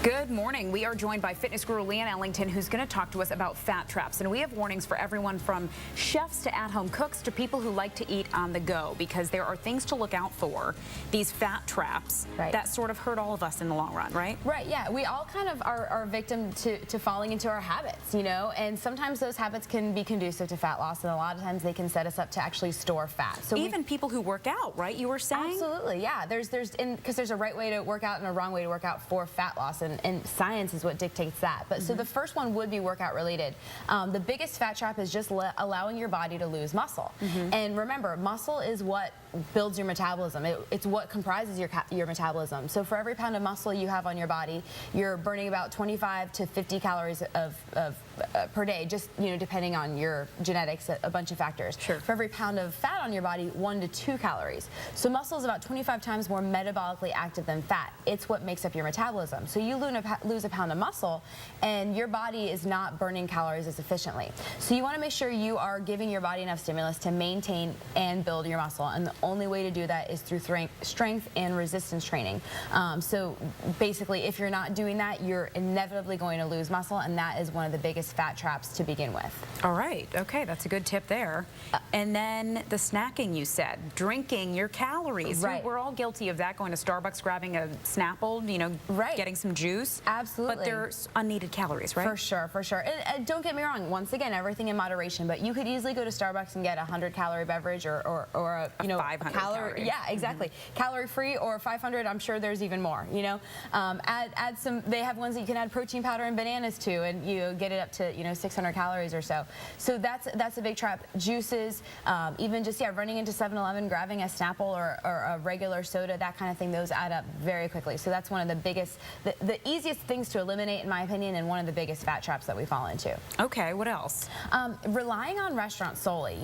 Good morning. We are joined by fitness guru Leanne Ellington, who's going to talk to us about fat traps. And we have warnings for everyone from chefs to at-home cooks to people who like to eat on the go, because there are things to look out for, these fat traps that sort of hurt all of us in the long run, right? Right, yeah. We all kind of are victim to falling into our habits, you know, and sometimes those habits can be conducive to fat loss, and a lot of times they can set us up to actually store fat. So even people who work out, right? You were saying? Absolutely, yeah. Because there's a right way to work out and a wrong way to work out for fat loss, and science is what dictates that. But so the first one would be workout related. The biggest fat trap is just allowing your body to lose muscle. And remember, muscle is what builds your metabolism. It's what comprises your metabolism. So for every pound of muscle you have on your body, you're burning about 25 to 50 calories per day, just depending on your genetics, a bunch of factors. Sure. For every pound of fat on your body, 1 to 2 calories. So muscle is about 25 times more metabolically active than fat. It's what makes up your metabolism. So you lose a pound of muscle, and your body is not burning calories as efficiently. So you want to make sure you are giving your body enough stimulus to maintain and build your muscle, and the only way to do that is through strength and resistance training. So basically, if you're not doing that, you're inevitably going to lose muscle, and that is one of the biggest fat traps to begin with. All right, okay, that's a good tip there. And then the snacking, you said, drinking your calories. Right. We're all guilty of that, going to Starbucks, grabbing a Snapple, getting some juice. Absolutely. But there's unneeded calories, right? For sure, for sure. And don't get me wrong, once again, everything in moderation, but you could easily go to Starbucks and get a 100-calorie beverage or a 500 calorie. Yeah, exactly. Calorie-free or 500, I'm sure there's even more, Add some, they have ones that you can add protein powder and bananas to, and you get it up to, 600 calories or so. So that's a big trap. Juices, even just, running into 7-Eleven, grabbing a Snapple or a regular soda, that kind of thing, those add up very quickly. So that's one of the biggest, the easiest things to eliminate, in my opinion, and one of the biggest fat traps that we fall into. Okay, what else? Relying on restaurants solely.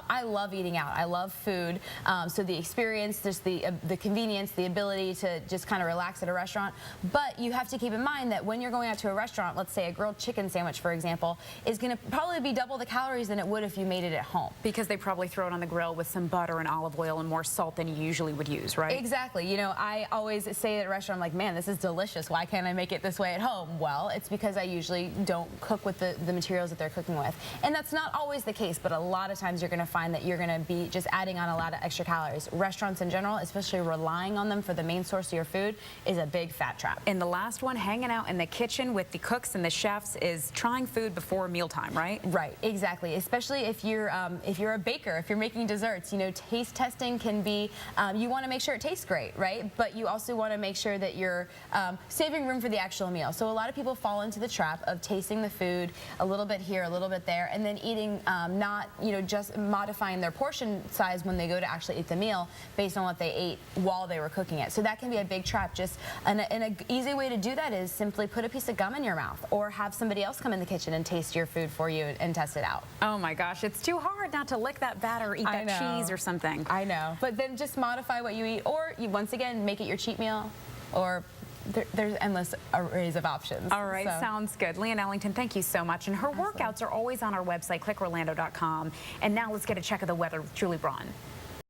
I love eating out. I love food. So the experience, just the convenience, the ability to just kind of relax at a restaurant. But you have to keep in mind that when you're going out to a restaurant, let's say a grilled chicken sandwich, for example, is going to probably be double the calories than it would if you made it at home. Because they probably throw it on the grill with some butter and olive oil and more salt than you usually would use, right? Exactly. I always say at a restaurant, I'm like, man, this is delicious. Why can't I make it this way at home? Well, it's because I usually don't cook with the materials that they're cooking with. And that's not always the case, but a lot of times you're going to find that you're going to be just adding on a lot of extra calories. Restaurants in general, especially relying on them for the main source of your food, is a big fat trap. And the last one, hanging out in the kitchen with the cooks and the chefs, is trying food before mealtime, right? Right, exactly. Especially if you're a baker, if you're making desserts, taste testing can be, you want to make sure it tastes great, right? But you also want to make sure that you're saving room for the actual meal. So a lot of people fall into the trap of tasting the food a little bit here, a little bit there, and then eating, not just modifying their portion size when they go to actually eat the meal based on what they ate while they were cooking it. So that can be a big trap. Just an easy way to do that is simply put a piece of gum in your mouth, or have somebody else come in the kitchen and taste your food for you and test it out. Oh my gosh, it's too hard not to lick that batter or eat that cheese or something. I know. But then just modify what you eat, or you once again make it your cheat meal, or there's endless arrays of options. All right, sounds good. Leanne Ellington, thank you so much. And her workouts are always on our website, clickorlando.com. And now let's get a check of the weather with Julie Braun.